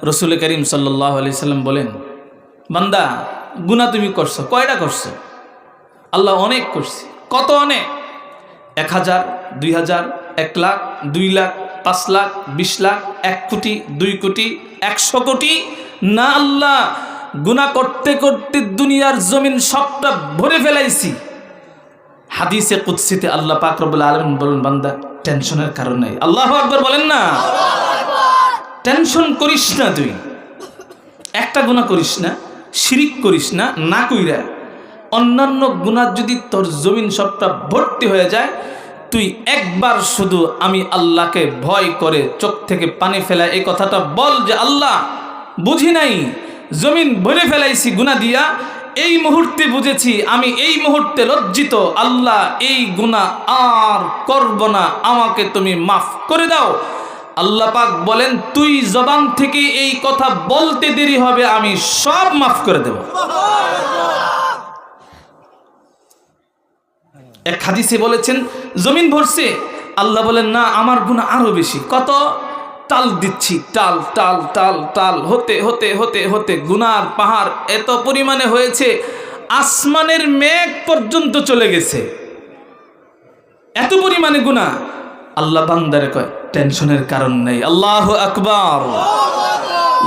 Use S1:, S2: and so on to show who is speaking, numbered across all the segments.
S1: রসুল করিম সাল্লাল্লাহু আলাইহি সাল্লাম বলেন, বান্দা গুনাহ তুমি করছো, কয়টা করছো? আল্লাহ অনেক করছি। কত অনেক? 1000, 2000, 1 লাখ, 2 লাখ, 5 লাখ, 20 লাখ, 1 কোটি, 2 কোটি, 100 কোটি? না আল্লাহ, গুনাহ করতে করতে দুনিয়ার জমিন সবটা ভরে ফেলাইছি। হাদিসে কুদসিতে আল্লাহ পাক রব্বুল আলামিন বলেন, বান্দা টেনশনের কারণ নাই। আল্লাহু আকবার বলেন না। টেনশন করিস না, তুই একটা গুনাহ করিস না, শিরিক করিস না, না কইরা অন্যান্য গুনাহ যদি তোর জমিন সবটা ভর্তি হয়ে যায়, তুই একবার শুধু আমি আল্লাহকে ভয় করে চোখ থেকে পানি ফেলা এই কথাটা বল যে আল্লাহ বুঝি নাই, জমিন ভরে ফেলাইছি গুনাহ দিয়া, এই মুহূর্তে বুঝেছি, আমি এই মুহূর্তে লজ্জিত, আল্লাহ এই গুনাহ আর করব না, আমাকে তুমি মাফ করে দাও। আল্লাহ পাক বলেন, তুই জবান থেকে এই কথা বলতে দেরি হবে, আমি সব মাফ করে দেব। এক হাদিসে বলেছেন জমিন ভরছে, আল্লাহ বলেন না, আমার গুনাহ আরো বেশি। কত? টাল দিচ্ছি, টাল টাল টাল টাল, হতে হতে হতে হতে গুনার পাহাড় এত পরিমাণে হয়েছে, আসমানের মেঘ পর্যন্ত চলে গেছে, এত পরিমাণে গুনাহ। আল্লাহ বান্দারে কয়, টেনশনের কারণ নেই। আল্লাহু আকবার।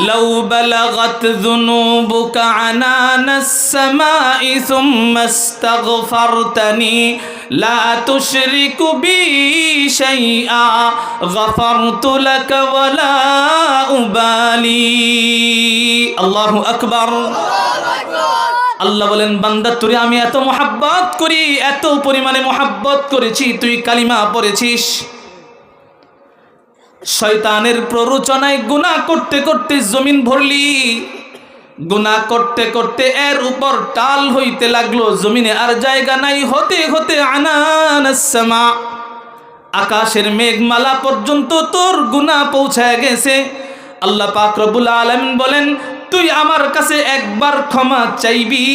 S1: লাউ বালাগাত যুনুবুকা আনানাস সামাই সুম্মা ইস্তাগফারতানি লা তুশরিকু বি শাইআ গফারতু লাকা ওয়ালা উবালি। আল্লাহু আকবার। আল্লাহ বলেন, বান্দা তোরে আমি এত মোহাব্বত করি, এত পরিমাণে মোহাব্বত করেছি, তুই কালিমা পড়েছিস, শয়তানের প্ররোচনায় গুনাহ করতে করতে জমিন ভরলি, গুনাহ করতে করতে এর উপর টাল হইতে লাগলো, জমিনে আর জায়গা নাই, হতে হতে আনানাস সামা, আকাশের মেঘমালা পর্যন্ত তোর গুনাহ পৌঁছায় গেছে। আল্লাহ পাক রব্বুল আলামিন বলেন, তুই আমার কাছে একবার ক্ষমা চাইবি,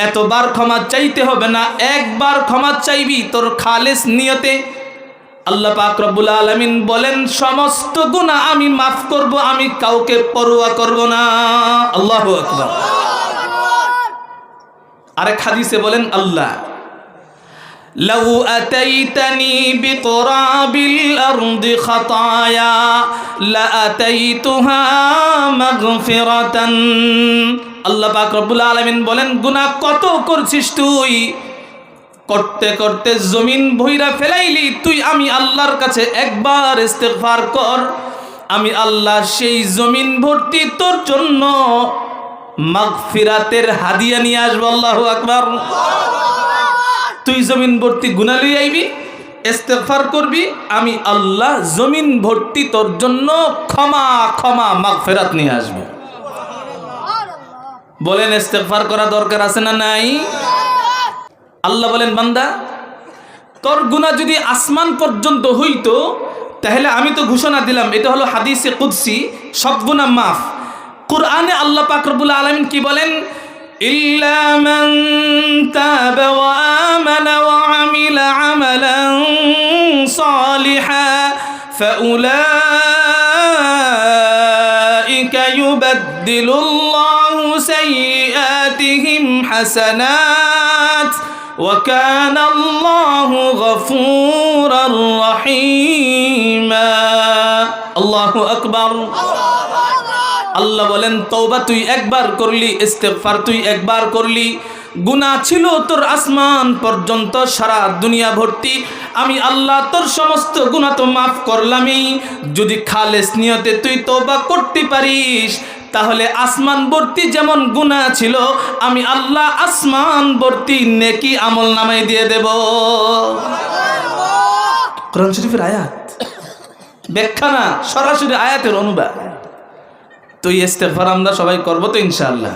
S1: এতবার ক্ষমা চাইতে হবে না, একবার ক্ষমা চাইবি তোর খালেস নিয়তে। আল্লাহ পাক রব্বুল আলামিন বলেন, সমস্ত গুনাহ আমি মাফ করব, আমি কাউকে পরোয়া করব না। আল্লাহু আকবার। আরেক হাদিসে বলেন আল্লাহ, লাউ আতাইতানি বিকুরাবিল আরদি খাতায়া লা আতাইতুহা মাগফিরাতান। আল্লাহ পাক রব্বুল আলামিন বলেন, গুনাহ কত করছিস তুই, করতে করতে জমিন ভইরা ফেলাইলি, তুই আমি আল্লাহর কাছে একবার ইস্তিগফার কর, আমি আল্লাহ সেই জমিন ভর্তি তোর জন্য মাগফিরাতের হাদিয়া নিয়ে আসবো। আল্লাহু আকবার। তুই জমিন ভর্তি গুনাহ লই আইবি, ইস্তিগফার করবি, আমি আল্লাহ জমিন ভর্তি তোর জন্য ক্ষমা ক্ষমা মাগফিরাত নিয়ে আসবো। বলেন, ইস্তিগফার করা দরকার আছে না নাই? আল্লাহ বলেন, বান্দা তোর গুনাহ যদি আসমান পর্যন্ত হইতো, তাহলে আমি তো ঘোষণা দিলাম, এটা হলো হাদিসে কুদসি, সব গুনাহ মাফ। কুরআনে আল্লাহ পাক রব্বুল আলামিন কি বলেন? ইল্লা মান তাবা ওয়া আমানা ওয়া আমিলা আমালান সালিহা ফাউলাইকা ইউবাদদিলুল্লাহু সাইয়্যাতিহিম হাসানাত ওয়া কানা আল্লাহু গফুরার রহিমা। আল্লাহু আকবার। আল্লাহ বলেন, তওবা তুই একবার করলি, ইস্তিগফার তুই একবার করলি, গুনাহ ছিল তোর আসমান পর্যন্ত, সারা দুনিয়া ভর্তি, আমি আল্লাহ তোর সমস্ত গুনাহ তো মাফ করলামই। যদি খালেস নিয়তে তুই তওবা করতে পারিস, তাহলে আসমান ভর্তি যেমন গুনাহ ছিল, আমি আল্লাহ আসমান ভর্তি নেকি আমল নামাই দিয়ে দেব। কোরআন শরীফের আয়াত, ব্যাখ্যা না, সরাসরি আয়াতের অনুবাদ। তো এই ইস্তিগফার আমরা সবাই করব তো ইনশাআল্লাহ।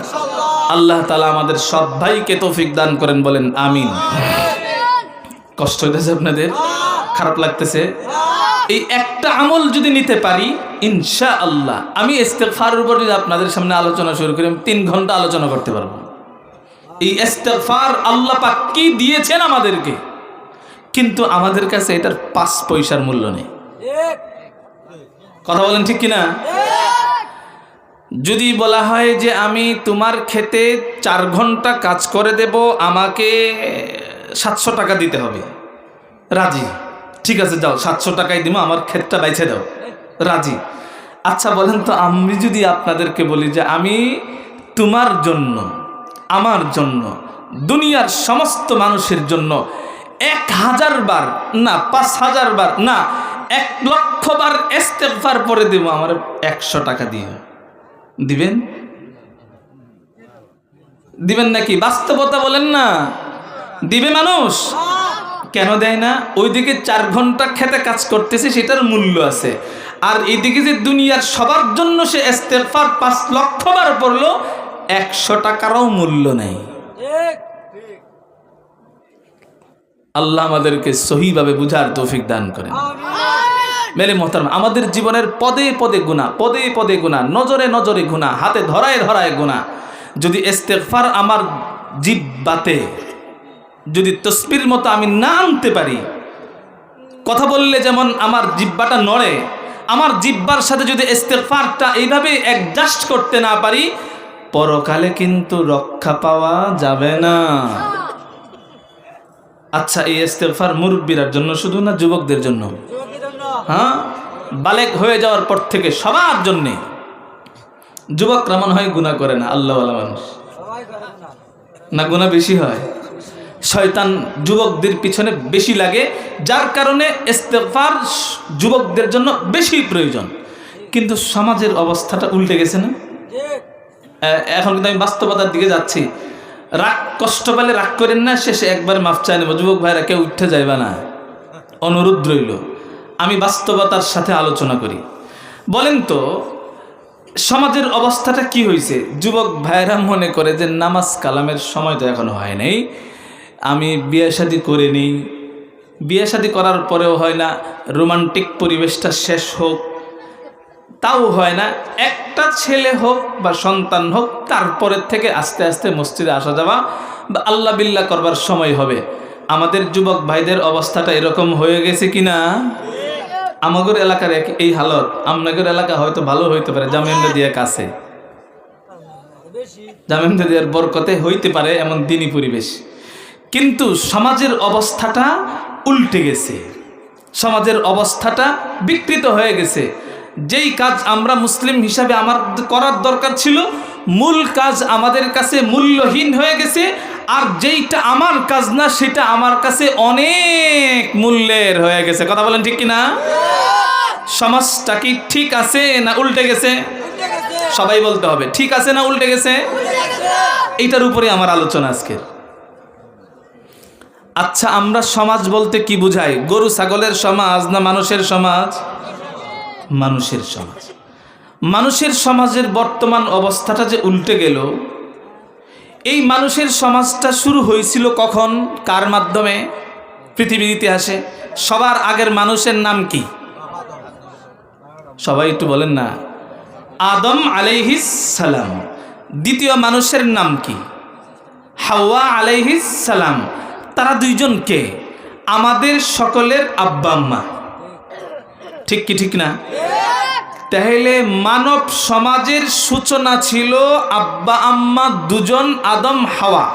S1: আল্লাহ তাআলা আমাদের সবাইকে তৌফিক দান করেন, বলেন আমিন। কষ্ট হইতেছে আপনাদের? খারাপ লাগতেছে? এই একটা আমল যদি নিতে পারি ইনশাআল্লাহ, আমি ইস্তিগফারের উপর যদি আপনাদের সামনে আলোচনা শুরু করি, 3 ঘন্টা আলোচনা করতে পারবো। এই ইস্তিগফার আল্লাহ পাক কি দিয়েছেন আমাদেরকে, কিন্তু আমাদের কাছে এটার 5 পয়সার মূল্য নেই। কথা বলেন ঠিক কিনা? যদি বলা হয় যে আমি তোমার খেতে 4 ঘন্টা কাজ করে দেব, আমাকে 700 টাকা দিতে হবে, রাজি। ঠিক আছে, যাও 700 টাকাই দিব, আমার ক্ষেতটা বাইছে দাও, রাজি। আচ্ছা বলেন তো, আমি যদি আপনাদেরকে বলি যে আমি তোমার জন্য, আমার জন্য, দুনিয়ার সমস্ত মানুষের জন্য 1000 বার না 5000 বার না 1,00,000 বার ইস্তেগফার পড়ে দেব, আমার 100 টাকা দিয়ে দিবেন? দিবেন নাকি? বাস্তবতা বলেন না, দিবে মানুষ? কেন দেয় না? ওইদিকে 4 ঘন্টা খেতে কাজ করতেছে, সেটার মূল্য আছে। আর এইদিকে যে দুনিয়ার সবার জন্য সে ইস্তেগফার 5,00,000 বার পড়লো, 100 টাকারও মূল্য নেই। আল্লাহ আমাদেরকে সহিভাবে বুঝার তৌফিক দান করেন। মেরে মোহতারাম, আমাদের জীবনের পদে পদে গুনাহ, পদে পদে গুনাহ, নজরে নজরে গুনাহ, হাতে ধরায় ধরায় গুনাহ। যদি ইস্তেগফার আমার জিহ্বাতে যদি তসবির মতো আমি না আনতে পারি, কথা বললে যেমন আমার জিহ্বাটা নড়ে, আমার জিহ্বার সাথে যদি ইস্তেগফারটা এইভাবে অ্যাডজাস্ট করতে না পারি, পরকালে কিন্তু রক্ষা পাওয়া যাবে না। আচ্ছা, এই ইস্তেগফার মুরব্বীদের জন্য শুধু না, যুবকদের জন্য? হ্যাঁ, বালেগ হয়ে যাওয়ার পর থেকে সবার জন্যে। যুবকরা মনে হয় গুনাহ করে না, আল্লাহওয়ালা মানুষ না, গুনাহ বেশি হয়। শয়তান যুবকদের পিছনে বেশি লাগে, যার কারণে ইস্তেগফার যুবকদের জন্য বেশি প্রয়োজন। কিন্তু সমাজের অবস্থাটা উল্টে গেছে না? এখন কিন্তু আমি বাস্তবতার দিকে যাচ্ছি। রাগ কষ্ট পেলে রাগ করেন না, শেষে একবারে মাফ চাই নেব। যুবক ভাইরা কেউ উঠতে যাইবা না, অনুরোধ রইল। আমি বাস্তবতার সাথে আলোচনা করি। বলেন তো, সমাজের অবস্থাটা কি হয়েছে? যুবক ভাইরা মনে করে যে নামাজ কালামের সময় তো এখনো হয় নাই, আমি বিয়ে শাদী করে নিই, বিয়ে শাদী করার পরেও হয় না, রোমান্টিক পরিবেশটা শেষ হোক, তাও হয় না, একটা ছেলে হোক বা সন্তান হোক, তারপরের থেকে আস্তে আস্তে মসজিদে আসা যাওয়া বা আল্লাহ বিল্লাহ করবার সময় হবে। আমাদের যুবক ভাইদের অবস্থাটা এরকম হয়ে গেছে কিনা? আমাদের এলাকার এই হালত, আপনাদের এলাকা হয়তো ভালো হইতে পারে, জামিয়া দিয়ে কাছে, জামিয়া দিয়ার বরকতে হইতে পারে এমন দিনই পরিবেশ। কিন্তু সমাজের অবস্থাটা উল্টে গেছে, সমাজের অবস্থাটা বিকৃত হয়ে গেছে। যেই কাজ আমরা মুসলিম হিসাবে আমার করার দরকার ছিল, মূল কাজ আমাদের কাছে মূল্যহীন হয়ে গেছে। আর যেইটা আমার কাজ না, সেটা আমার কাছে অনেক মূল্যের হয়ে গেছে। কথা বলেন ঠিক কিনা? সমাজটা কি ঠিক আছে না উল্টে গেছে? সবাই বলতে হবে, ঠিক আছে না উল্টে গেছে? এইটার উপরে আমার আলোচনা আজকের। আচ্ছা, আমরা সমাজ বলতে কি বুঝাই? গরু ছাগলের সমাজ না মানুষের সমাজ? মানুষের সমাজ। মানুষের সমাজের বর্তমান অবস্থাটা যে উল্টে গেল, এই মানুষের সমাজটা শুরু হয়েছিল কখন, কার মাধ্যমে? পৃথিবীর ইতিহাসে সবার আগের মানুষের নাম কি? সবাই একটু বলেন না। আদম আলাইহিস সালাম। দ্বিতীয় মানুষের নাম কি? হাওয়া আলাইহিস সালাম। তারা দুইজন কে? আমাদের সকলের আব্বা আম্মা। ঠিক কি ঠিক না? তাহলে মানব সমাজের সূচনা ছিল আব্বা আম্মা দুজন, আদম হাওয়া।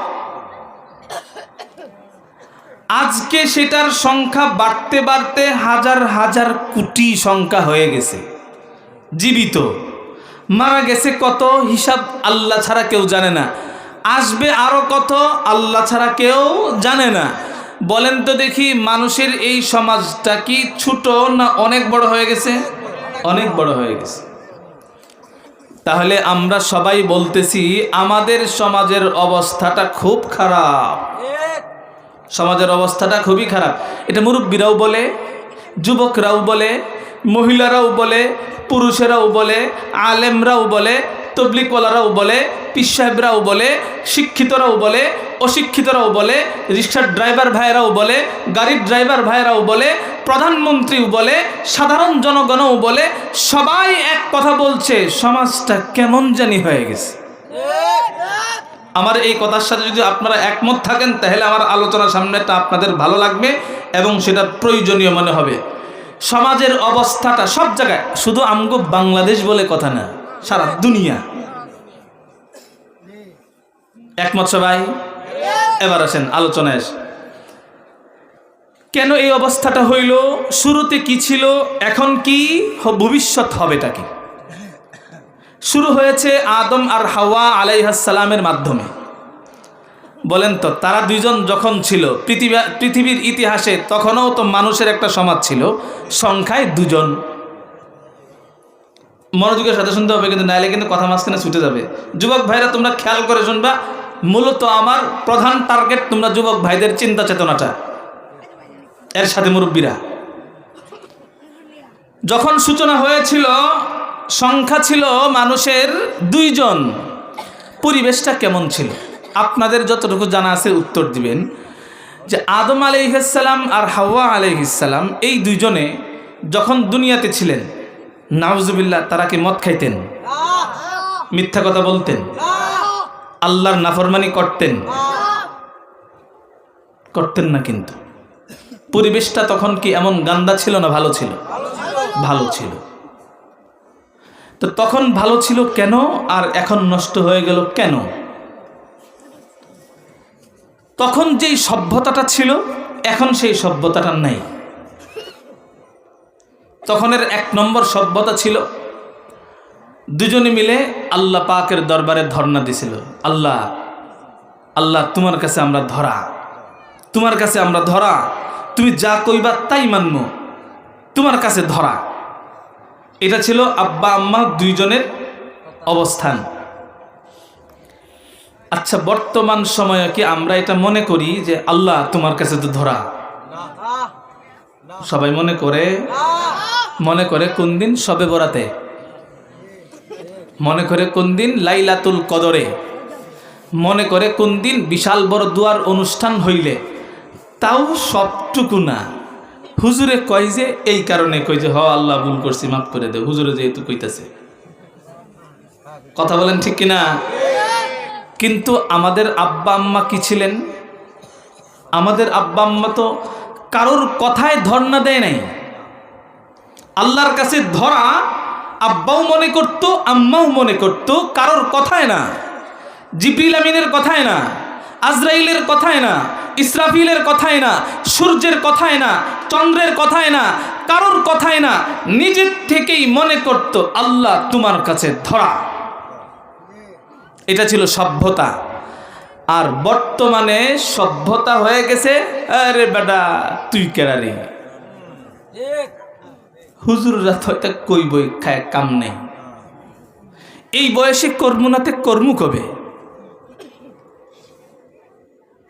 S1: আজকে সেটার সংখ্যা বাড়তে বাড়তে হাজার হাজার কোটি সংখ্যা হয়ে গেছে। জীবিত মারা গেছে কত, হিসাব আল্লাহ ছাড়া কেউ জানে না। আসবে আরো কত, আল্লাহ ছাড়া কেউ জানে না। বলেন তো দেখি, মানুষের এই সমাজটা কি ছোট না অনেক বড় হয়ে গেছে? অনেক বড় হয়ে গেছে। তাহলে আমরা সবাই বলতেছি আমাদের সমাজের অবস্থাটা খুব খারাপ। সমাজের অবস্থাটা খুবই খারাপ। এটা মুরব্বীরাও বলে, যুবকরাও বলে, মহিলারাও বলে, পুরুষেরাও বলে, আলেমরাও বলে, তবলিগওয়ালারাও বলে, পীর সাহেবরাও বলে, শিক্ষিতরাও বলে, অশিক্ষিতরাও বলে, রিক্সার ড্রাইভার ভাইয়েরাও বলে, গাড়ির ড্রাইভার ভাইয়েরাও বলে, প্রধানমন্ত্রীও বলে, সাধারণ জনগণও বলে। সবাই এক কথা বলছে, সমাজটা কেমন জানি হয়ে গেছে। আমার এই কথার সাথে যদি আপনারা একমত থাকেন, তাহলে আমার আলোচনার সামনেটা আপনাদের ভালো লাগবে এবং সেটা প্রয়োজনীয় মনে হবে। সমাজের অবস্থাটা সব জায়গায়, শুধু আমগো বাংলাদেশ বলে কথা না, সারা দুনিয়া। একমত সবাই? এবার আসেন আলোচনায় আসেন। কেন এই অবস্থাটা হইল? শুরুতে কি ছিল, এখন কি, ভবিষ্যৎ হবেটা কি? শুরু হয়েছে আদম আর হাওয়া আলাইহিস সালামের মাধ্যমে। বলেন তো, তারা দুইজন যখন ছিল পৃথিবীর ইতিহাসে, তখনও তো মানুষের একটা সমাজ ছিল, সংখ্যায় দুজন। মনোযোগের সাথে শুনতে হবে, কিন্তু নাইলে কিন্তু কথা মাঝখানে ছুটে যাবে। যুবক ভাইরা তোমরা খেয়াল করে শুনবা, মূলত আমার প্রধান টার্গেট তোমরা যুবক ভাইদের চিন্তা চেতনাটা, এর সাথে মুরব্বীরা। যখন সূচনা হয়েছিল, সংখ্যা ছিল মানুষের দুইজন। পরিবেশটা কেমন ছিল? আপনাদের যতটুকু জানা আছে উত্তর দিবেন যে আদম আলাইহিস সালাম আর হাওয়া আলাইহিস সালাম এই দুইজনে যখন দুনিয়াতে ছিলেন, নাউজুবিল্লাহ, তারা কি মদ খাইতেন? মিথ্যা কথা বলতেন? আল্লাহর নাফরমানি করতেন? করতেন না। কিন্তু পরিবেশটা তখন কি এমন গান্দা ছিল না ভালো ছিল? ভালো ছিল। তো তখন ভালো ছিল কেন, আর এখন নষ্ট হয়ে গেল কেন? তখন যেই সভ্যতাটা ছিল, এখন সেই সভ্যতাটা নাই। তখনের এক নম্বর সভ্যতা ছিল, দুজনে মিলে আল্লাহ পাকের দরবারে ধর্ণা দিছিল। আল্লাহ, আল্লাহ, তোমার কাছে আমরা ধরা, তোমার কাছে আমরা ধরা, তুমি যা কইবা তাই মানব, তোমার কাছে ধরা। এটা ছিল আব্বা আম্মা দুইজনের অবস্থান। আচ্ছা, বর্তমান সময়ে কি আমরা এটা মনে করি যে আল্লাহ তোমার কাছে তো ধরা? সবাই মনে করে। মনে করে কোন দিন? শবে বরাতে, মনে করে কোন দিন? লাইলাতুল কদরে, মনে করে কোন দিন? বিশাল বড় দুয়ার অনুষ্ঠান হইলে। তাও সবটুকু না। হুজুরে কয় যে এই কারণে কই যে হ আল্লাহ ভুল করছি, মাফ করে দে, হুজুরে যেহেতু কইতাছে। কথা বলেন ঠিক কিনা? কিন্তু আমাদের আব্বা আম্মা কি ছিলেন? আমাদের আব্বা আম্মা তো কারোর কথায় ধর্ণা দেয় নাই। আল্লাহর কাছে ধরা আব্বাও মনে করত, আম্মাও মনে করত, কারোর কথায় না। জিবরিল আমিনের কথায় না, আজরাইলের কথায় না, ইসরাফিলের কথায় না, সূর্যের কথায় না, চন্দ্রের কথায় না, কারোর কথায় না। নিজের থেকেই মনে করত আল্লাহ তোমার কাছে ধরা। এটা ছিল সভ্যতা। আর বর্তমানে সভ্যতা হয়ে গেছে, আরে বেটা তুই কেরারি, হুজুররা তো এটা কইবই, খায় কাম নেই। এই বয়সে কর্মনাতে কর্ম কবে?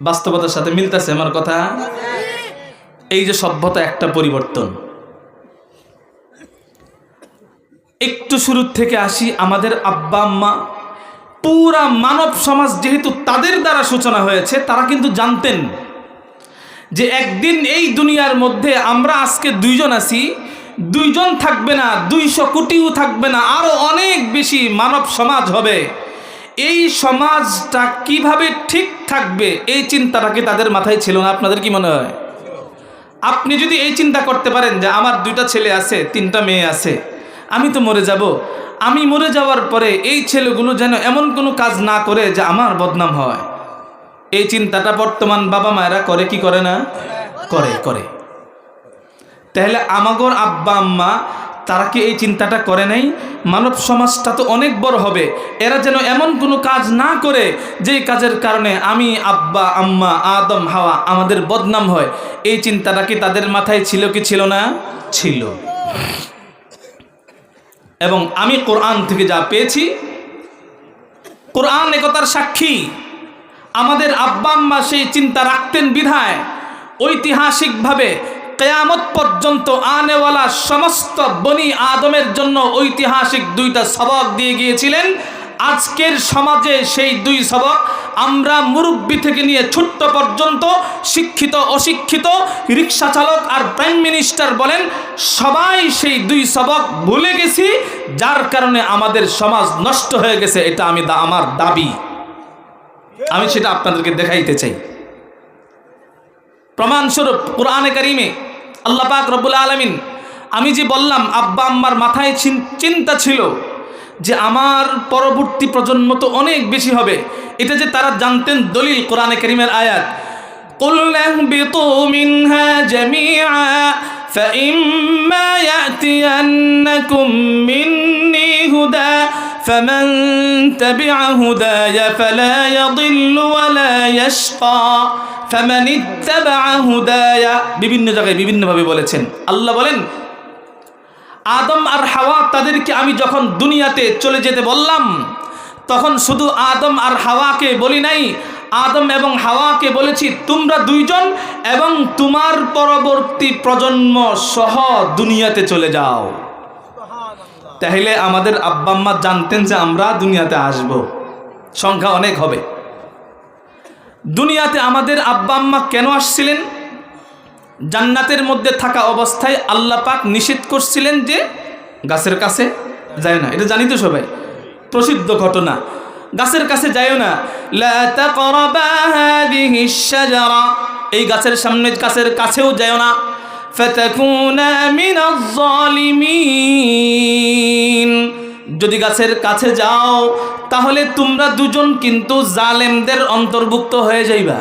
S1: বাস্তবতার সাথে মিলতেছে আমার কথা? এই যে সভ্যতা একটা পরিবর্তন। একটু শুরুর থেকে আসি, আমাদের আব্বা আম্মা, পুরা মানব সমাজ যেহেতু তাদের দ্বারা সূচনা হয়েছে, তারা কিন্তু জানতেন যে একদিন এই দুনিয়ার মধ্যে আমরা আজকে দুইজন আছি, দুইজন থাকবে না, 200 কোটিও থাকবে না, আরো অনেক বেশি মানব সমাজ হবে। এই সমাজটা কিভাবে ঠিক থাকবে এই চিন্তাটা কি তাদের মাথায় ছিল না? আপনাদের কি মনে হয়? আপনি যদি এই চিন্তা করতে পারেন যে আমার 2টা ছেলে আছে, 3টা মেয়ে আছে, আমি তো মরে যাব, আমি মরে যাওয়ার পরে এই ছেলেগুলো যেন এমন কোনো কাজ না করে যে আমার বদনাম হয়, এই চিন্তাটা বর্তমান বাবা মায়েরা করে কি করে না? করে করে। তাহলে আমাগর আব্বা আম্মা তারা কি এই চিন্তাটা করে নাই? মানব সমাজটা তো অনেক বড় হবে, এরা যেন এমন কোনো কাজ না করে যেই কাজের কারণে আমি, আব্বা আম্মা, আদম হাওয়া আমাদের বদনাম হয়। এই চিন্তাটা কি তাদের মাথায় ছিল কি ছিল না? ছিল। এবং আমি কোরআন থেকে যা পেয়েছি, কোরআন একতার সাক্ষী। আমাদের আব্বা আম্মা সেই চিন্তা রাখতেন বিধায় ঐতিহাসিকভাবে কিয়ামত পর্যন্ত আনেওয়ালা সমস্ত বনি আদমের জন্য ঐতিহাসিক 2টা সবক দিয়ে গিয়েছিলেন। আজকের সমাজে সেই 2 সবক আমরা মুরব্বী থেকে নিয়ে ছোট্ট পর্যন্ত, শিক্ষিত অশিক্ষিত, রিক্সা চালক আর প্রাইম মিনিস্টার বলেন, সবাই সেই 2 সবক ভুলে গেছি, যার কারণে আমাদের সমাজ নষ্ট হয়ে গেছে। এটা আমার দাবি, আমি সেটা আপনাদেরকে দেখাইতে চাই। প্রমাণস্বরূপ কোরআনে কারিমে আল্লাহ পাক রব্বুল আলামিন, আমি যে বললাম আব্বা আম্মার মাথায় চিন্তা ছিল যে আমার পরবর্তী প্রজন্ম তো অনেক বেশি হবে, এটা যে তারা জানতেন দলিল কোরআনে কারীমের আয়াত। قُلْنَا اهْبِطُوا مِنْهَا جَمِيعًا فَإِمَّا يَأْتِيَنَّكُم مِّنِّي هُدًى فَمَن تَبِعَ هُدَايَ فَلَا يَضِلُّ وَلَا يَشْقَى فَمَنِ اتَّبَعَ هُدَايَ। বিভিন্ন জায়গায় বিভিন্নভাবে বলেছেন। আল্লাহ বলেন, আদম আর হাওয়া তাদেরকে আমি যখন দুনিয়াতে চলে যেতে বললাম, তখন শুধু আদম আর হাওয়াকে বলি নাই, আদম এবং হাওয়াকে বলেছি তোমরা দুইজন এবং তোমার পরবর্তী প্রজন্ম সহ দুনিয়াতে চলে যাও। তাহলে আমাদের আব্বা আম্মা জানতেন যে আমরা দুনিয়াতে আসব, সংখ্যা অনেক হবে। দুনিয়াতে আমাদের আব্বা আম্মা কেন আসছিলেন? জান্নাতের মধ্যে থাকা অবস্থায় আল্লাহ পাক নিষেধ করছিলেন যে গাছের কাছে যায় না। এটা জানি তো সবাই, প্রসিদ্ধ ঘটনা। গাছের কাছে যায়ও না, লা তাকরাবা হাযিহিশ শাজারা, এই গাছের সামনে গাছের কাছেও যায়ও না, ফাতাকুনা মিনাজ জালিমিন, যদি গাছের কাছে যাও তাহলে তোমরা দুজন কিন্তু জালেমদের অন্তর্ভুক্ত হয়ে যাইবা।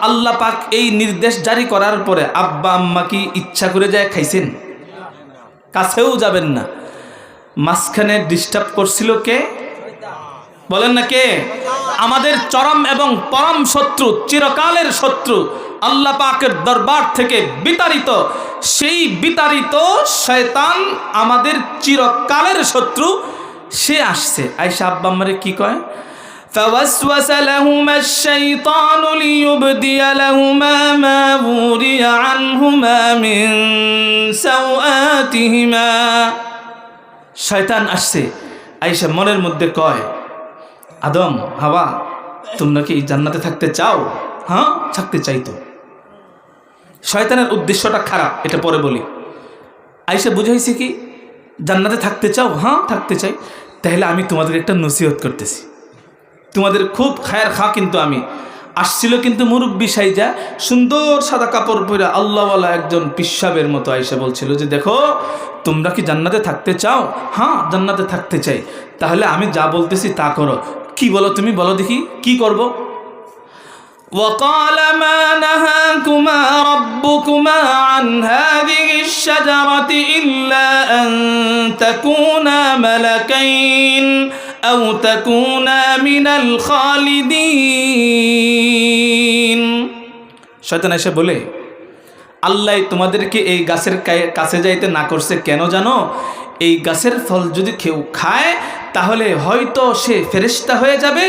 S1: আল্লাহ পাক এই নির্দেশ জারি করার পরে আব্বা আম্মা কি ইচ্ছা করে যায় খাইছেন? কাছেও যাবেন না। মাঝখানে ডিস্টার্ব করছিল কে? বলেন না কে? আমাদের চরম এবং পরম শত্রু, চিরকালের শত্রু, আল্লাহ পাকের দরবার থেকে বিতাড়িত, সেই বিতাড়িত শয়তান আমাদের চিরকালের শত্রু, সে আসছে। আয়েশা আব্বা আম্মারে কি কয়? فوسوس لهما الشيطان ليبدي لهما ما وري عنهما من سوآتهما। শয়তান আসছে, আয়েশা মনের মধ্যে কয়, আদম হাওয়া তোমরা কি জান্নাতে থাকতে চাও? হ্যাঁ, থাকতে চাই তো। শয়তানের উদ্দেশ্যটা খারাপ, এটা পরে বলি। আয়েশা বুঝাইছে কি জান্নাতে থাকতে চাও? হ্যাঁ থাকতে চাই। তাহলে আমি তোমাদের একটা নসিহত করতেছি, তোমাদের খুব খায়ের খা। কিন্তু আমি আসছিল কিন্তু মুরব্বি সাইজা, সুন্দর সাদা কাপড় পরে আল্লাহওয়ালা একজন পিসাবের মতো আয়েশা বলছিল যে দেখো তোমরা কি জান্নাতে থাকতে চাও? হ্যাঁ জান্নাতে থাকতে চাই। তাহলে আমি যা বলতেছি তা করো। কি বলো তুমি, বলো দেখি কি করব? وقال ما نهاكما ربكما عن هذه الشجرة إلا أن تكونا ملكين أو تكونا من الخالدين। শয়তান এসে বলে, আল্লাহ তোমাদেরকে এই গাছের কাছে যাইতে না করছে কেন জানো? এই গাছের ফল যদি কেউ খায় তাহলে হয়তো সে ফেরেশতা হয়ে যাবে,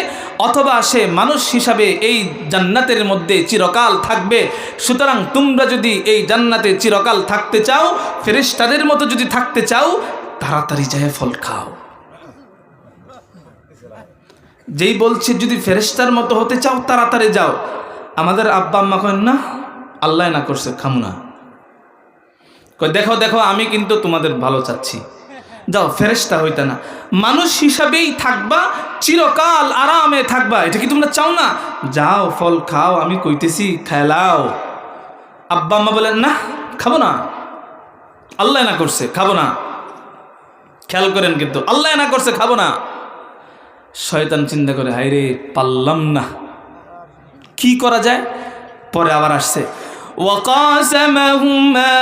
S1: অথবা সে মানুষ হিসাবে এই জান্নাতের মধ্যে চিরকাল থাকবে। সুতরাং তোমরা যদি এই জান্নাতে চিরকাল থাকতে চাও, ফেরেশতাদের মতো যদি থাকতে চাও, তাড়াতাড়ি যায় ফল খাও। যেই বলছে যদি ফেরেশতার মতো হতে চাও তাড়াতাড়ি যাও। আমাদের আব্বা আম্মা কয় না, আল্লাহ না করছে খামু না। কয় দেখো দেখো আমি কিন্তু তোমাদের ভালো চাচ্ছি, যাও ফেরেশতা হইতা না, মানুষ হিসাবেই থাকবা, চিরকাল আরামে থাকবা। এটা কি তোমরা চাও না? যাও ফল খাও, আমি কইতেছি খেলাও। আব্বা আম্মা বলেন না খাবো না, আল্লাহ না করছে খাবো না। খেয়াল করেন কিন্তু আল্লাহ না করছে খাবো না। শয়তান চিন্তা করে হায়রে পারলাম না, কি করা যায়? পরে আবার আসছে, وَقَاسَمَهُمَا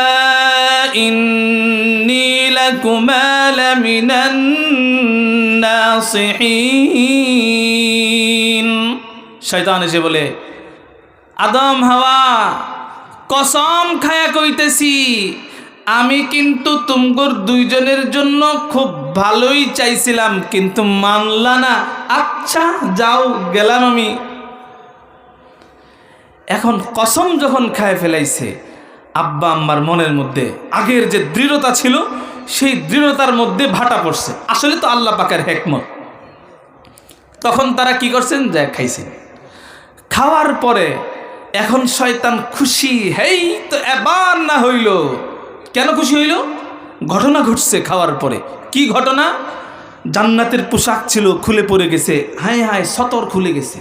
S1: إِنِّي لَكُمَا لَمِنَ النَّاصِحِينَ। শয়তান এসে বলে, আদম হাওয়া কসম খায়া কইতেছি আমি কিন্তু তুমগোর দুইজনের জন্য খুব ভালোই চাইছিলাম, কিন্তু মানলা না। আচ্ছা যাও গেলাম আমি। এখন কসম যখন খায় ফেলাইছে, আব্বা আম্মার মনের মধ্যে আগের যে দৃঢ়তা ছিল সেই দৃঢ়তার মধ্যে ভাটা পড়ছে। আসলে তো আল্লাহ পাকের হিকমত। তখন তারা কি করছেন, যায় খাইছেন। খাওয়ার পরে এখন শয়তান খুশি, হেই তো এবার না হইল। কেন খুশি হইল? ঘটনা ঘটছে খাওয়ার পরে। কি ঘটনা? জান্নাতের পোশাক ছিল খুলে পড়ে গেছে, হায় হায় সতর খুলে গেছে।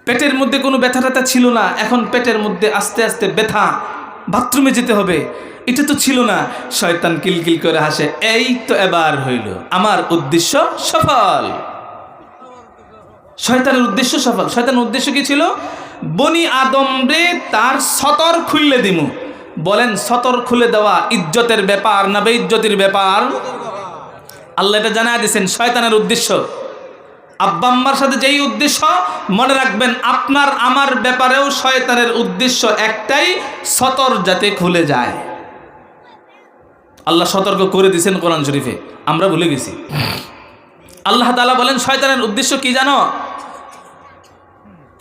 S1: পেটের মধ্যে কোনো ব্যথা ট্যাথা ছিল না, এখন পেটের মধ্যে আস্তে আস্তে ব্যথা, বাথরুমে যেতে হবে, এটা তো ছিল না। শয়তান কিলকিল করে হাসে, এই তো এবার হইল, আমার উদ্দেশ্য সফল। শয়তানের উদ্দেশ্য সফল। শয়তানের উদ্দেশ্য কি ছিল? বনি আদম রে তার সতর খুললে দিমু। বলেন, সতর খুলে দেওয়া ইজ্জতের ব্যাপার না বেইজ্জতির ব্যাপার? আল্লাহ এটা জানায় দিয়েছেন শয়তানের উদ্দেশ্য। আব্বা আম্মার সাথে যেই উদ্দেশ্য, মনে রাখবেন আপনার আমার ব্যাপারেও শয়তানের উদ্দেশ্য একটাই, সতর যাতে খুলে যায়। আল্লাহ সতর্ক করে দিয়েছেন কোরআন শরীফে, আমরা ভুলে গেছি। আল্লাহ তাআলা বলেন শয়তানের উদ্দেশ্য কি জানো?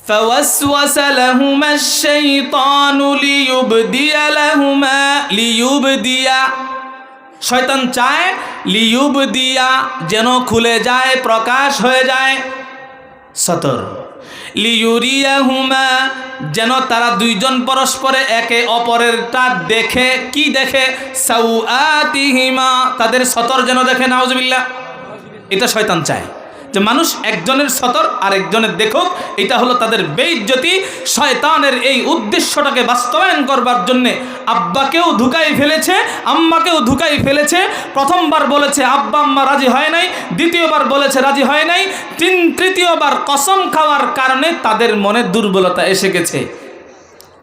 S1: فوسوس لهما الشيطان ليبدي শয়তান চায় লিয়ুবদিয়া, যেন খুলে যায়, প্রকাশ হয়ে যায় সতর। লিয়ুরিয়াহুমা, যেন তারা দুইজন পরস্পরে একে অপরেরটা দেখে। কি দেখে? সাউআতিহিমা, তাদের সতর যেন দেখে। নাউজুবিল্লাহ। এটা শয়তান চায় যে মানুষ একজনের সতর আর একজনের দেখুক, এটা হলো তাদের বেইজ্জতি। শয়তানের এই উদ্দেশ্যটাকে বাস্তবায়ন করবার জন্য আব্বাকেও ধুকাই ফেলেছে, আম্মাকেও ধুকাই ফেলেছে। প্রথমবার বলেছে আব্বা আম্মা রাজি হয় নাই, দ্বিতীয়বার বলেছে রাজি হয় নাই, তৃতীয়বার কসম খাওয়ার কারণে তাদের মনে দুর্বলতা এসে গেছে।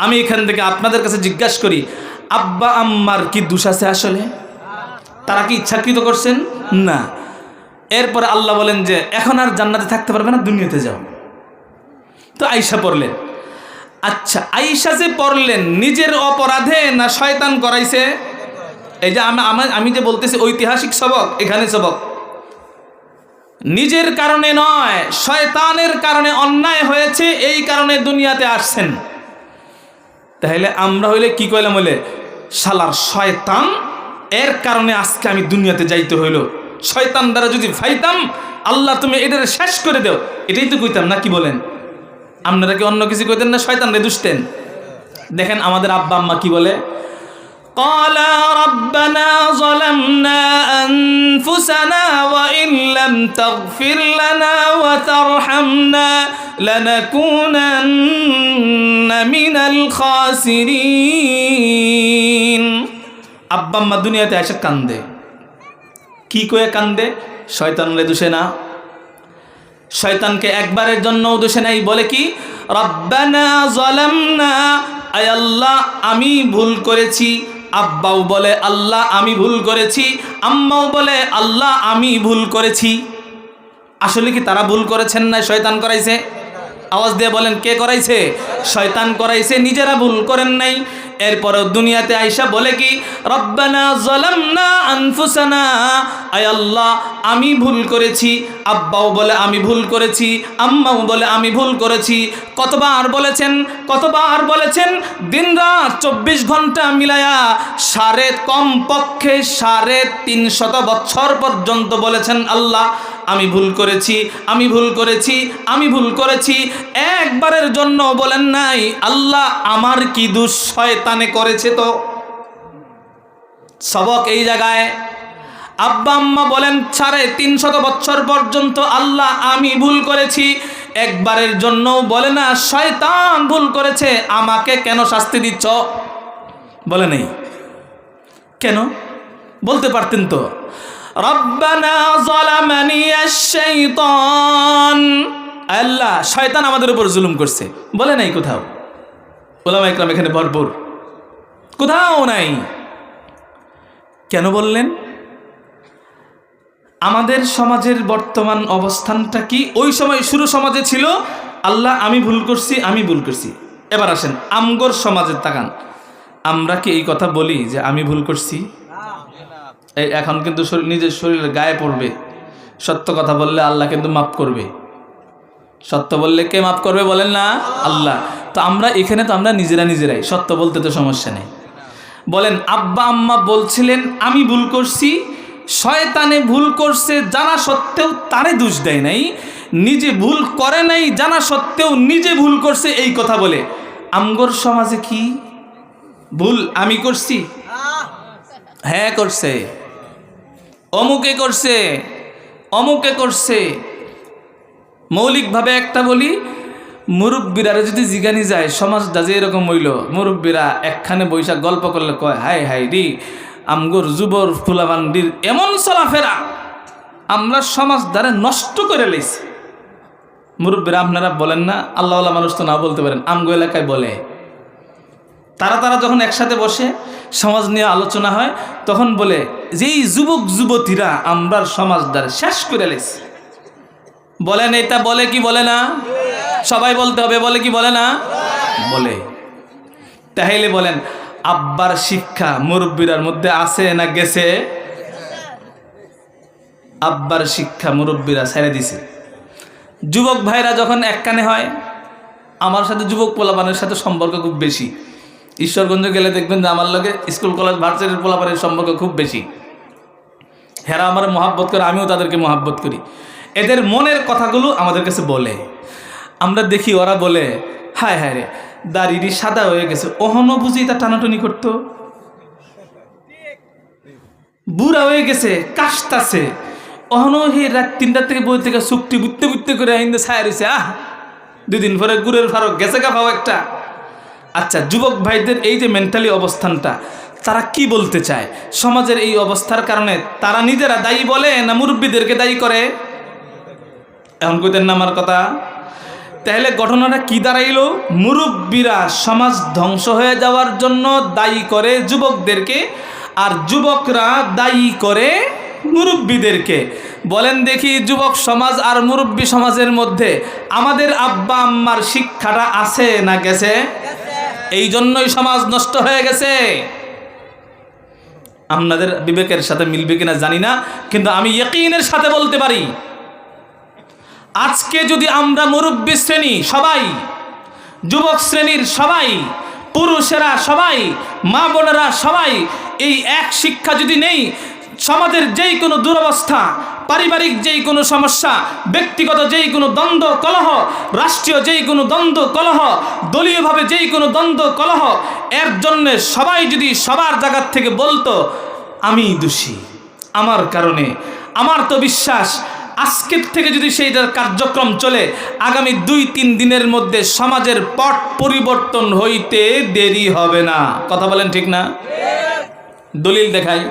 S1: আমি এখান থেকে আপনাদের কাছে জিজ্ঞাসা করি, আব্বা আম্মার কি দোষ আছে আসলে? তারা কি ইচ্ছাকৃত করছেন? না। এরপরে আল্লাহ বলেন যে এখন আর জান্নাতে থাকতে পারবে না, দুনিয়াতে যাও। তো আয়েশা পড়লেন। আচ্ছা, আয়েশা যে পড়লেন নিজের অপরাধে না শয়তান করাইছে? এই যে আমি যে বলতেছি ঐতিহাসিক সবক, এখানে সবক নিজের কারণে নয়, শয়তানের কারণে অন্যায় হয়েছে, এই কারণে দুনিয়াতে আসছেন। তাহলে আমরা হইলে কি কইলাম? হইলে শালার শয়তান, এর কারণে আজকে আমি দুনিয়াতে যাইতে হইল। শয়তান দ্বারা যদি ফাইতাম, আল্লাহ তুমি এটারে শেষ করে দাও, এটাই তো কইতাম না? কি বলেন? আপনারা কি অন্য কিছু কইতেন না শয়তান রে দুষতেন? দেখেন আমাদের আব্বা আম্মা কি বলে, ক্বালা রাব্বানা যালামনা আনফুসানা ওয়া ইন লাম তাগফির লানা ওয়া তারহামনা লানাকুনান্না মিনাল খাসিরিন। আব্বা আম্মা দুনিয়াতে এসে কান্দে। কি কয়ে কান্দে? শয়তানরে দোষে না, শয়তানকে একবারের জন্যও দোষে নাই। বলে কি? রব্বানা যালামনা, আয় আল্লাহ আমি ভুল করেছি। আব্বাও বলে আল্লাহ আমি ভুল করেছি, আম্মাও বলে আল্লাহ আমি ভুল করেছি। আসলে কি তারা ভুল করেছেন না শয়তান করাইছে? আওয়াজ দিয়ে বলেন, কে করাইছে? শয়তান করাইছে, নিজেরা ভুল করেন নাই। এরপরে দুনিয়াতে আয়েশা বলে কি? রব্বানা যালামনা আনফুসানা, আয় আল্লাহ আমি ভুল করেছি। আব্বাও বলে আমি ভুল করেছি, আম্মাও বলে আমি ভুল করেছি। কতবার বলেছেন? কতবার বলেছেন? দিনরাত 24 ঘন্টা মিলায়া কমপক্ষে 350 বছর পর্যন্ত বলেছেন আল্লাহ আমি ভুল করেছি, আমি ভুল করেছি, আমি ভুল করেছি। একবারের জন্য বলেন নাই আল্লাহ আমার কি দোষ, শয়তানে করেছে। তো সবক এই জায়গায়। আব্বা আম্মা বলেন 350 বছর পর্যন্ত আল্লাহ আমি ভুল করেছি, একবারের জন্য বলে না শয়তান ভুল করেছে, আমাকে কেন শাস্তি দিচ্ছ? বলে নেই। কেন? বলতে পারতেন তো রব্বানা যালামানি আশ-শাইতান, আল্লাহ শয়তান আমাদের উপর জুলুম করছে। বলে নাই কোথাও। উলামা ইকরাম এখানে ভরপুর, কোথাও নাই। কেন বললেন? আমাদের সমাজের বর্তমান অবস্থানটা কি? ওই সময় শুরু সমাজে ছিল আল্লাহ আমি ভুল করছি, আমি ভুল করছি। এবার আসেন আমগর সমাজের তাকান, আমরা কি এই কথা বলি যে আমি ভুল করছি? এই এখন কিন্তু নিজের শরীরের গায়ে পড়বে। সত্য কথা বললে আল্লাহ কিন্তু মাফ করবে। সত্য বললে কে মাফ করবে বলেন না? আল্লাহ। তো আমরা এখানে তো আমরা নিজেরাই সত্য বলতে তো সমস্যা নেই। বলেন আব্বা আম্মা বলছিলেন আমি ভুল করছি, শয়তানে ভুল করছে জানা সত্ত্বেও তারে দোষ দেয় নাই, নিজে ভুল করে নাই জানা সত্ত্বেও নিজে ভুল করছে এই কথা বলে। আমগর সমাজে কি ভুল আমি করছি? হ্যাঁ করছে, অমুকে করছে, অমুকে করছে। মৌলিকভাবে একটা বলি, মুরব্বীরা যদি জিগানি যায় সমাজটা যে এরকম হইল, মুরব্বীরা একখানে বৈশাখ গল্প করলে কয়, হাই হাই রি আমগোর যুবর ফুলাবান্ডির এমন চলাফেরা, আমরা সমাজ দ্বারা নষ্ট করে লেছি। মুরব্বীরা আপনারা বলেন না, আল্লাহওয়ালা মানুষ তো না বলতে পারেন, আমগো এলাকায় বলে। তারা যখন একসাথে বসে সমাজ নিয়ে আলোচনা হয়, তখন বলে যেই যুবক যুবতীরা আমরা সমাজ দ্বারা শেষ করে লেছি। বলেন এটা বলে কি বলে না? সবাই বলতে হবে, বলে কি বলে না? বলে। তাহলে বলেন আব্বার শিক্ষা মুরব্বীরার মধ্যে আছে না গেছে? আব্বার শিক্ষা মুরব্বীরা ছেড়ে দিছে। যুবক ভাইরা যখন এক কানে হয়, আমার সাথে যুবক পোলাপানের সাথে সম্পর্ক খুব বেশি। ঈশ্বরগঞ্জ গেলে দেখবেন যে আমার লগে স্কুল কলেজ ভার্সিটির পোলাপানের সম্পর্ক খুব বেশি। হেরা আমার মহাব্বত করে, আমিও তাদেরকে মহাব্বত করি। এদের মনের কথাগুলো আমাদের কাছে বলে। আমরা দেখি ওরা বলে, হায় হায় রে দাড়িটি সাদা হয়ে গেছে, ওহনো বুঝি তা টানাটানি করতো, বুড়া হয়ে গেছে কাশতাছে, ওহনো হে রাত 3টার থেকে বই থেকে চুক্তি বুঝতে বুঝতে করে আইন্দে ছায়া রয়েছে। 2 দিন পরে গুড়ের ফারক গেছে গাফাও একটা। আচ্ছা, যুবক ভাইদের এই যে মেন্টালি অবস্থানটা, তারা কি বলতে চায়? সমাজের এই অবস্থার কারণে তারা নিজেরা দায়ী বলে না মুরব্বীদেরকে দায়ী করে? এখন কইতেন না আমার কথা? তাহলে ঘটনাটা কি দাঁড়াইল? মুরব্বীরা সমাজ ধ্বংস হয়ে যাওয়ার জন্য দায়ী করে যুবকদেরকে, আর যুবকরা দায়ী করে মুরব্বীদেরকে। বলেন দেখি, যুবক সমাজ আর মুরব্বী সমাজের মধ্যে আমাদের আব্বা আম্মার শিক্ষাটা আছে না গেছে? এই জন্যই সমাজ নষ্ট হয়ে গেছে। আপনাদের বিবেকের সাথে মিলবে কিনা জানি না, কিন্তু আমি ইয়াকিনের সাথে বলতে পারি, আজকে যদি আমরা মুরব্বী শ্রেণী সবাই, যুবক শ্রেণীর সবাই, পুরুষেরা সবাই, মা বোনেরা সবাই এই এক শিক্ষা যদি নেই, সমাজের যেই কোনো দুরবস্থা, পারিবারিক যেই কোনো সমস্যা, ব্যক্তিগত যেই কোনো দ্বন্দ্ব কলহ, রাষ্ট্রীয় যেই কোনো দ্বন্দ্ব কলহ, দলীয়ভাবে যেই কোনো দ্বন্দ্ব কলহ, এর জন্যে সবাই যদি সবার জায়গার থেকে বলতো আমি দোষী, আমার কারণে, আমার তো বিশ্বাস আজকের থেকে যদি সেইটার কার্যক্রম চলে, আগামী 2-3 দিনের মধ্যে সমাজের পট পরিবর্তন হইতে দেরি হবে না। কথা বলেন ঠিক না? দলিল দেখাই।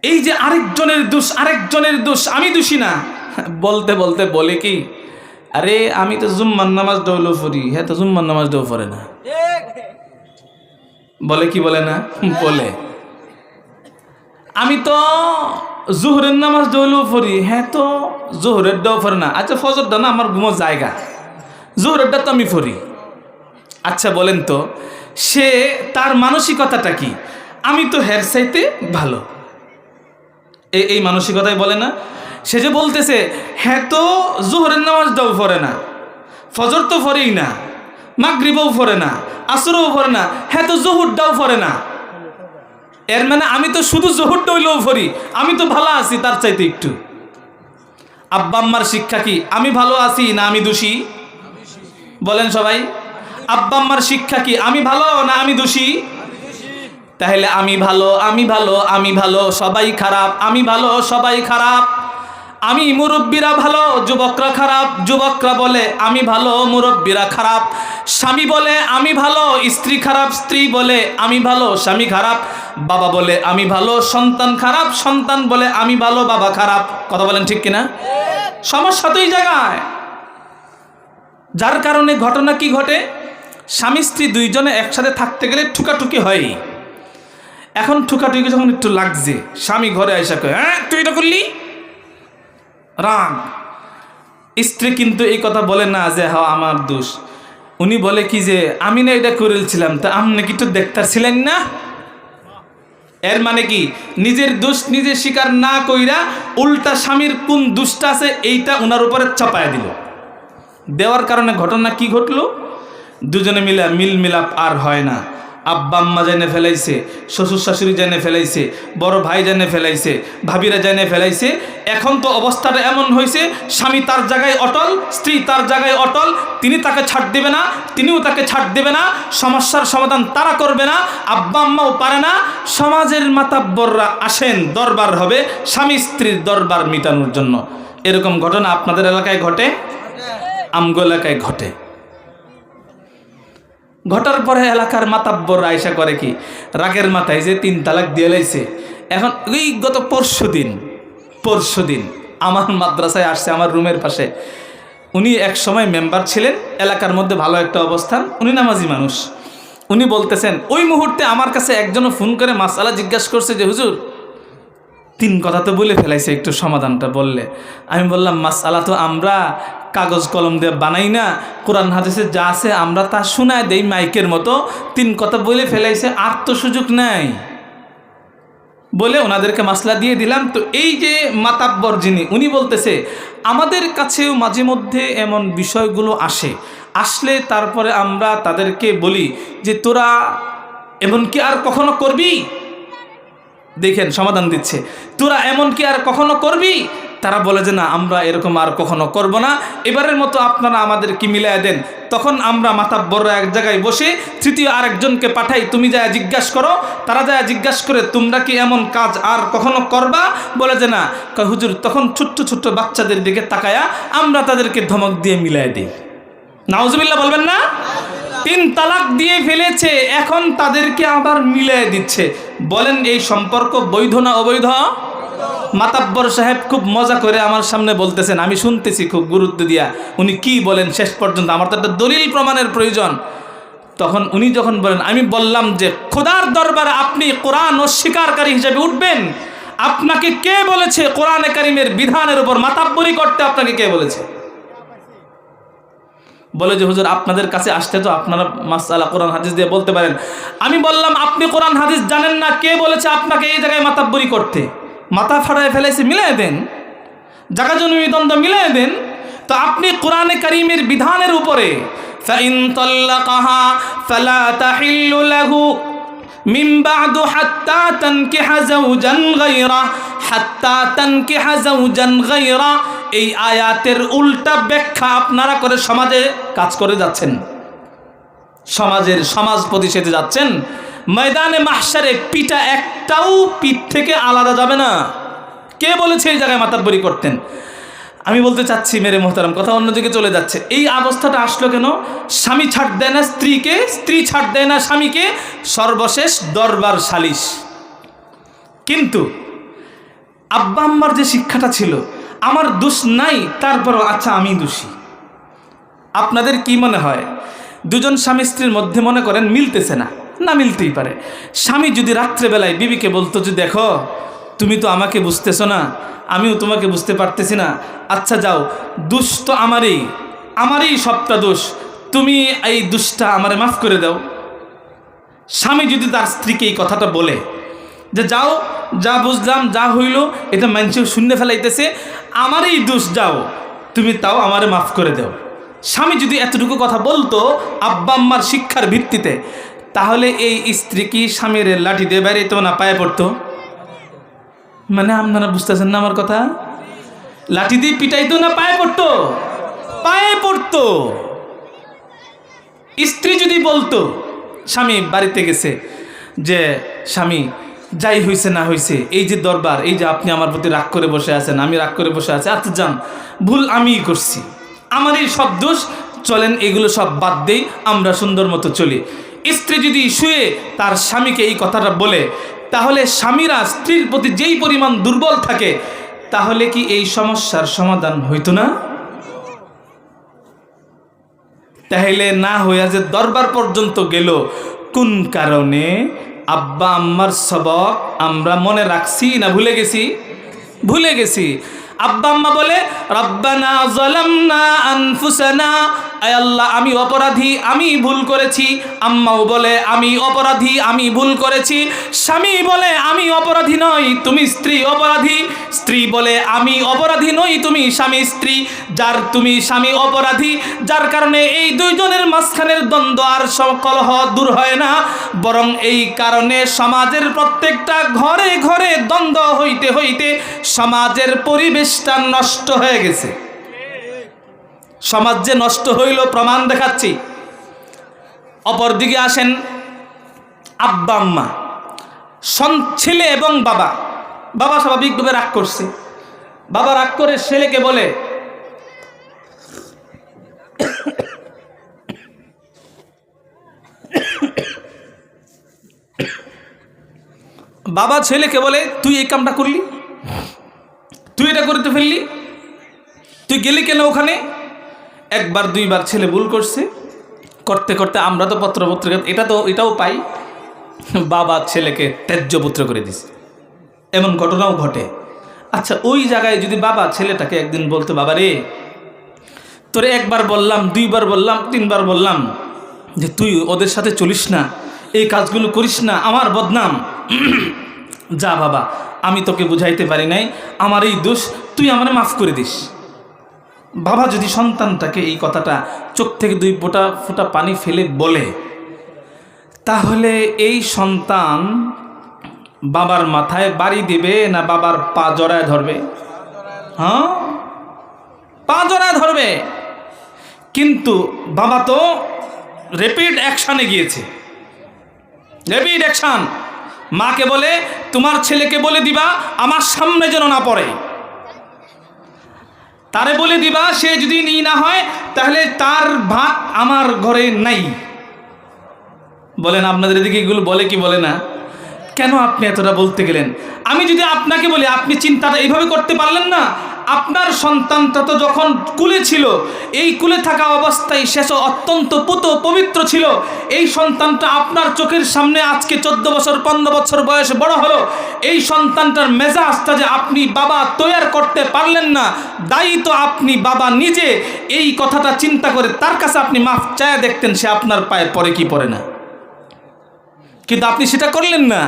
S1: এই যে আরেকজনের দোষ, আমি দোষী না বলতে বলতে বলে কি, আরে আমি তো জুম্মার নামাজ দৌলো পড়ি, হ্যাঁ তো জুম্মার নামাজ দৌ পড়ে না। বলে কি বলে না? বলে। আমি তো জোহরের নামাজ দৌলো পড়ি, হ্যাঁ তো জোহরের দাও পড়ে না। আচ্ছা ফজরটা না আমার ঘুমো জায়গা, জোহরেরটা তো আমি পড়ি। আচ্ছা বলেন তো, সে তার মানসিকতাটা কি? আমি তো হের চাইতে ভালো, এই মানসিকতাই বলে না। সে যে বলতেছে হ্যাঁ তো জোহরের নামাজ দাও পড়ে না, ফজর তো পড়েই না, মাগরিবও পড়ে না, আসরও পড়ে না, হ্যাঁ তো জোহরটাও পড়ে না। এর মানে আমি তো শুধু জোহরটা হইলেও পড়ি, আমি তো ভালো আছি তার চাইতে একটু। আব্বা আম্মার শিক্ষা কি আমি ভালো আছি না আমি দোষী? বলেন সবাই, আব্বা আম্মার শিক্ষা কি আমি ভালো না আমি দোষী? তাহলে আমি ভালো সবাই খারাপ, আমি ভালো সবাই খারাপ, আমি মুরব্বীরা ভালো যুবকরা খারাপ, যুবকরা বলে আমি ভালো মুরব্বীরা খারাপ, স্বামী বলে আমি ভালো স্ত্রী খারাপ, স্ত্রী বলে আমি ভালো স্বামী খারাপ, বাবা বলে আমি ভালো সন্তান খারাপ, সন্তান বলে আমি ভালো বাবা খারাপ। কথা বলেন ঠিক কিনা? সমস্যা তো এই জায়গায়। যার কারণে ঘটনা কি ঘটে, স্বামী স্ত্রী দুইজনে একসাথে থাকতে গেলে ঠুকাঠুকি হয়। এখন ঠুকাঠুকি যখন একটু লাগছে, স্বামী ঘরে আইসা কয় হ্যাঁ তুই এটা করলি, রাগ। স্ত্রী কিন্তু এই কথা বলে না যে হ্যাঁ আমার দোষ, উনি বলে কি যে আমি না এটা করেছিলাম, তা আপনি কি তো দেখতারছিলেন না। এর মানে কি, নিজের দোষ নিজে স্বীকার না কইরা উল্টা স্বামীর কোন দোষটা আছে এইটা ওনার উপরে চাপায় দিল। দেওয়ার কারণে ঘটনা কি ঘটলো, দুজনে মিলে মিল মিলাপ আর হয় না। আব্বা আম্মা জেনে ফেলাইছে, শ্বশুর শাশুড়ি জেনে ফেলাইছে, বড় ভাই জেনে ফেলাইছে, ভাবিরা জেনে ফেলাইছে। এখন তো অবস্থাটা এমন হয়েছে, স্বামী তার জায়গায় অটল, স্ত্রী তার জায়গায় অটল, তিনি তাকে ছাড় দেবে না, তিনিও তাকে ছাড় দেবে না, সমস্যার সমাধান তারা করবে না, আব্বা আম্মাও পারে না। সমাজের মাতাব্বররা আসেন, দরবার হবে স্বামী স্ত্রীর দরবার মিটানোর জন্য। এরকম ঘটনা আপনাদের এলাকায় ঘটে? আমগো এলাকায় ঘটে। ঘটার পরে এলাকার মাতাব্বর আয়সা করে কি, রাগের মাথায় যে 3 তালাক দিয়ে লাইছে। এখন ওই গত পরশু দিন আমার মাদ্রাসায় আসছে, আমার রুমের পাশে। উনি এক সময় মেম্বার ছিলেন, এলাকার মধ্যে ভালো একটা অবস্থান, উনি নামাজি মানুষ। উনি বলতেছেন ওই মুহূর্তে আমার কাছে একজনও ফোন করে মাসআলা জিজ্ঞাসা করছে যে হুজুর 3 কথা তো বলে ফেলাইছে, একটু সমাধানটা বললে। আমি বললাম মাসআলা তো আমরা কাগজ কলম দিয়ে বানাই না, কোরআন হাদিসে যা আছে আমরা তা শোনায় দেই মাইকের মতো। 3 কথা বলে ফেলাইছে, আর তো সুযোগ নাই বলে ওনাদেরকে মাসলা দিয়ে দিলাম। তো এই যে মাতাব্বর যিনি, উনি বলতেছে আমাদের কাছেও মাঝে মধ্যে এমন বিষয়গুলো আসলে তারপরে আমরা তাদেরকে বলি যে তোরা এমন কি আর কখনো করবি। দেখেন সমাধান দিচ্ছে, তোরা এমন কি আর কখনো করবি। তারা বলে যে না, আমরা এরকম আর কখনো করব না, এবারের মতো আপনারা আমাদের কি মিলায় দেন। তখন আমরা মাতাব্বররা এক জায়গায় বসে তৃতীয় আরেকজনকে পাঠাই, তুমি যা জিজ্ঞাসা করো। তারা যা জিজ্ঞাসা করে তোমরা কি এমন কাজ আর কখনো করবা, বলে যে না। হুজুর তখন ছোট্ট ছোট্ট বাচ্চাদের দিকে তাকায়া আমরা তাদেরকে ধমক দিয়ে মিলায় দিই। নাউজুবিল্লাহ বলবেন না? 3 তালাক দিয়ে ফেলেছে, এখন তাদেরকে আবার মিলিয়ে দিচ্ছে। বলেন এই সম্পর্ক বৈধ না অবৈধ? মাতাব্বর সাহেব খুব মজা করে আমার সামনে বলতেছেন, আমি শুনতেছি খুব গুরুত্ব দিয়া উনি কি বলেন শেষ পর্যন্ত। আমার তো একটা দলিল প্রমাণের প্রয়োজন। তখন উনি যখন বলেন, আমি বললাম যে খোদার দরবারে আপনি কোরআন অস্বীকারী হিসেবে উঠবেন? আপনাকে কে বলেছে কোরআনে কারিমের বিধানের উপর মাতাব্বরি করতে? আপনাকে কে বলেছে? বলে যে হুজুর আপনাদের কাছে আসতে তো আপনারা মাসআলা কোরআন হাদিস দিয়ে বলতে পারেন। আমি বললাম আপনি কোরআন হাদিস জানেন না, কে বলেছে আপনাকে এই জায়গায় মাতাব্বরি করতে? মাথা ফাটায় ফেলেছে, মিলাই দেন, জায়গা জমি দ্বন্দ্ব মিলাই দেন। তো আপনি কোরআনে কারিমের বিধানের উপরে ফাইন তাল্লাকাহা ফালা তাহিল্লু লাহু মিন বা'দু হাত্তা তানকিহা যাওজান গায়রা হাত্তা তানকিহা যাওজান গায়রা, এই আয়াতের উল্টা ব্যাখ্যা আপনারা করে সমাজে কাজ করে যাচ্ছেন, সমাজ প্রতিষ্ঠাতে যাচ্ছেন। ময়দানে মাহশারে পিঠা একটাও পিঠ থেকে আলাদা যাবে না। কে বলেছে এই জায়গায় মাতাব্বরি করতেন? আমি বলতে চাচ্ছি মেরে মোহতারাম, কথা অন্যদিকে চলে যাচ্ছে। এই অবস্থাটা আসলো কেন? স্বামী ছাড় দেয় না স্ত্রীকে, স্ত্রী ছাড় দেয় না স্বামীকে, সর্বশেষ দরবার সালিশ। কিন্তু আব্বা আম্মার যে শিক্ষাটা ছিল, আমার দোষ নাই, তারপরও আচ্ছা আমি দোষী। আপনাদের কি মনে হয় দুজন স্বামী স্ত্রীর মধ্যে মনে করেন মিলতেছে না, না মিলতেই পারে। স্বামী যদি রাত্রেবেলায় বিবিকে বলতো যে দেখো তুমি তো আমাকে বুঝতেছো না, আমিও তোমাকে বুঝতে পারতেছি না, আচ্ছা যাও, দোষ তো আমারই সবটা দোষ, তুমি এই দোষটা আমারে মাফ করে দাও। স্বামী যদি তার স্ত্রীকে এই কথাটা বলে যে যাও, যা বুঝলাম যা হইল এটা মানুষেও শূন্য ফেলাইতেছে, আমারই দোষ, যাও তুমি তাও আমারে মাফ করে দাও। স্বামী যদি এতটুকু কথা বলতো আব্বা আম্মার শিক্ষার ভিত্তিতে, তাহলে এই স্ত্রী কি স্বামীর লাঠি দিয়ে বেরিয়ে তো না পায়ে পড়তো? মানে আপনারা বুঝতেছেন না আমার কথা? লাঠি দিয়ে পিটাইতো না পায়ে পড়তো? পায়ে পড়তো। স্ত্রী যদি বলতো, স্বামী বাড়িতে গেছে, যে স্বামী যাই হয়েছে না হয়েছে, এই যে দরবার, এই যে আপনি আমার প্রতি রাগ করে বসে আছেন, আমি রাগ করে বসে আছি, আচ্ছা যান, ভুল আমিই করছি, আমারই সব দোষ, চলেন এগুলো সব বাদ দেই, আমরা সুন্দর মতো চলি। স্ত্রী যদি শুয়ে তার স্বামীকে এই কথাটা বলে, তাহলে স্বামীরা স্ত্রীর প্রতি যেই পরিমাণ দুর্বল থাকে, তাহলে কি এই সমস্যার সমাধান হইতো না? তাহলে না হইয়া যে দরবার পর্যন্ত গেল, কোন কারণে? আব্বা আম্মার সবক আমরা মনে রাখছি না ভুলে গেছি? ভুলে গেছি। আব্বা আম্মা বলে রব্বানা যালামনা আনফুসানা, আয় আল্লাহ আমি অপরাধী, আমি ভুল করেছি। আম্মাও বলে আমি অপরাধী, আমি ভুল করেছি। স্বামী বলে আমি অপরাধী নই, তুমি স্ত্রী অপরাধী। স্ত্রী বলে আমি অপরাধী নই, তুমি স্বামী স্ত্রী। তুমি স্বামী অপরাধী, যার কারণে এই দুইজনের মাঝখানের দ্বন্দ্ব আর কলহ দূর হয় না, বরং এই কারণে সমাজের প্রত্যেকটা ঘরে ঘরে দ্বন্দ্ব হইতে হইতে সমাজের পরিবেশটা নষ্ট হয়ে গেছে। সমাজ যে নষ্ট হইল প্রমাণ দেখাচ্ছি। অপরদিকে আসেন আব্বা আম্মা, ছেলে এবং বাবা। বাবা স্বাভাবিকভাবে রাগ করছে, বাবা রাগ করে ছেলেকে বলে বাবা ছেলেকে বলে, তুই এই কামটা করলি, তুই এটা করতে ফেললি, তুই গেলি কেন ওখানে? একবার দুইবার ছেলে ভুল করছে, করতে করতে আমরা তো পত্রপত্রিকা এটাও পাই, বাবা ছেলেকে ত্যায্য পুত্র করে দিছে, এমন ঘটনাও ঘটে। আচ্ছা, ওই জায়গায় যদি বাবা ছেলেটাকে একদিন বলতো, বাবা রে, তোরে একবার বললাম, দুইবার বললাম, তিনবার বললাম যে তুই ওদের সাথে চলিস না, এই কাজগুলো করিস না, আমার বদনাম, যা বাবা, আমি তোকে বুঝাইতে পারি নাই, আমার এই দোষ, তুই আমারে মাফ করে দিস। বাবা যদি সন্তানটাকে এই কথাটা চোখ থেকে দুই ফোঁটা পানি ফেলে বলে, তাহলে এই সন্তান বাবার মাথায় বাড়ি দিবে না বাবার পা জড়ায় ধরবে? হ্যাঁ, পা জড়ায় ধরবে। কিন্তু বাবা তো র্যাপিড অ্যাকশানে গিয়েছে, র্যাপিড অ্যাকশান। মাকে বলে, তোমার ছেলেকে বলে দিবা আমার সামনে যেন না পড়ে, তারে বলে দিবা সে যদি না হয় তাহলে তার ভাত আমার ঘরে নাই। বলেন আপনাদের এদিকে এগুলো বলে কি বলে না? কেন আপনি এতটা বলতে গেলেন? আমি যদি আপনাকে বলি, আপনি চিন্তাটা এইভাবে করতে পারলেন না? আপনার সন্তানটা তো যখন কুলে ছিল, এই কুলে থাকা অবস্থায় শেষ অত্যন্ত পবিত্র ছিল, এই সন্তানটা আপনার চোখের সামনে আজকে 14 বছর 15 বছর বয়সে বড় হলো, এই সন্তানটার মেজাজটা যে আপনি বাবা তৈরি করতে পারলেন না, দায়ী তো আপনি বাবা নিজে। এই কথাটা চিন্তা করে তার কাছে আপনি মাফ চায় দেখতেন, সে আপনার পায়ে পড়ে কি পড়ে না। কিন্তু আপনি সেটা করলেন না,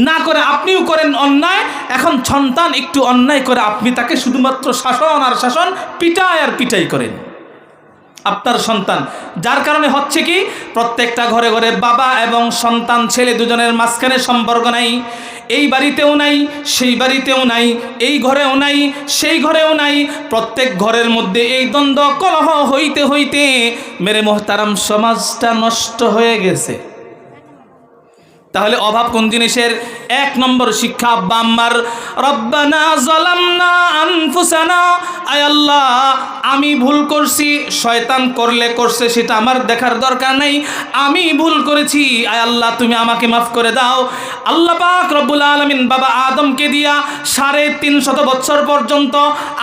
S1: না করে আপনিও করেন অন্যায়। এখন সন্তান একটু অন্যায় করে, আপনি তাকে শুধুমাত্র শাসন আর শাসন, পিটাই আর পিটাই করেন আপনার সন্তান। যার কারণে হচ্ছে কি, প্রত্যেকটা ঘরে ঘরে বাবা এবং সন্তান ছেলে দুজনের মাঝখানে সম্পর্ক নাই। এই বাড়িতেও নাই, সেই বাড়িতেও নাই, এই ঘরেও নাই, সেই ঘরেও নাই। প্রত্যেক ঘরের মধ্যে এই দ্বন্দ্ব কলহ হইতে হইতে মেরে মোহতারাম সমাজটা নষ্ট হয়ে গেছে। তাহলে অভাব কোন জিনিসের? 1 নম্বর শিক্ষা আব্বা আম্মার। রব্বানা যালামনা আনফুসানা, আয় আল্লাহ আমি ভুল করছি, শয়তান করলে করছে সেটা আমার দেখার দরকার নাই, আমি ভুল করেছি, আয় আল্লাহ তুমি আমাকে মাফ করে দাও। আল্লাহ পাক রব্বুল আলামিন বাবা আদমকে দিয়া 350 বছর পর্যন্ত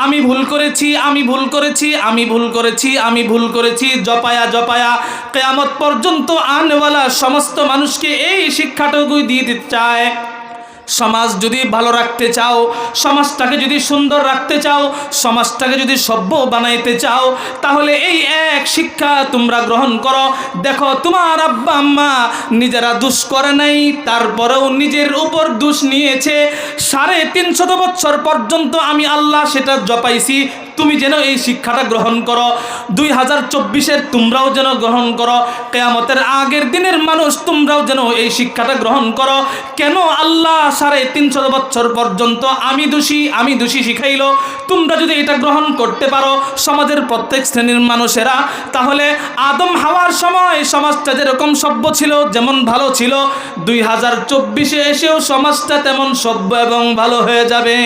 S1: আমি ভুল করেছি, আমি ভুল করেছি, আমি ভুল করেছি, আমি ভুল করেছি জপায়া জপায়া কিয়ামত পর্যন্ত আনওয়ালা সমস্ত মানুষকে এই শিক্ষাটুকুই দিয়ে দিতে চায়। সমাজ যদি ভালো রাখতে চাও, সমাজটাকে যদি সুন্দর রাখতে চাও, সমাজটাকে যদি সভ্য বানাইতে চাও, তাহলে এই এক শিক্ষা তোমরা গ্রহণ করো। দেখো, তোমার আব্বা আম্মা নিজেরা দোষ করে নাই, তারপরেও নিজের উপর দোষ নিয়েছে। 350 বছর পর্যন্ত আমি আল্লাহ সেটা জপাইছি, তুমি যেন এই শিক্ষাটা গ্রহণ করো। 2024-এর তোমরাও যেন গ্রহণ করো, কিয়ামতের আগের দিনের মানুষ তোমরাও যেন এই শিক্ষাটা গ্রহণ করো। কেন আল্লাহ 350 বছর পর্যন্ত আমি দোষী শিখাইলো? তোমরা যদি এটা গ্রহণ করতে পারো সমাজের প্রত্যেক শ্রেণীর মানুষেরা, তাহলে আদম হাওয়ার সময় সমাজটা যেরকম সভ্য ছিল, যেমন ভালো ছিল, 2024-এ এসেও সমাজটা তেমন সভ্য এবং ভালো হয়ে যাবে।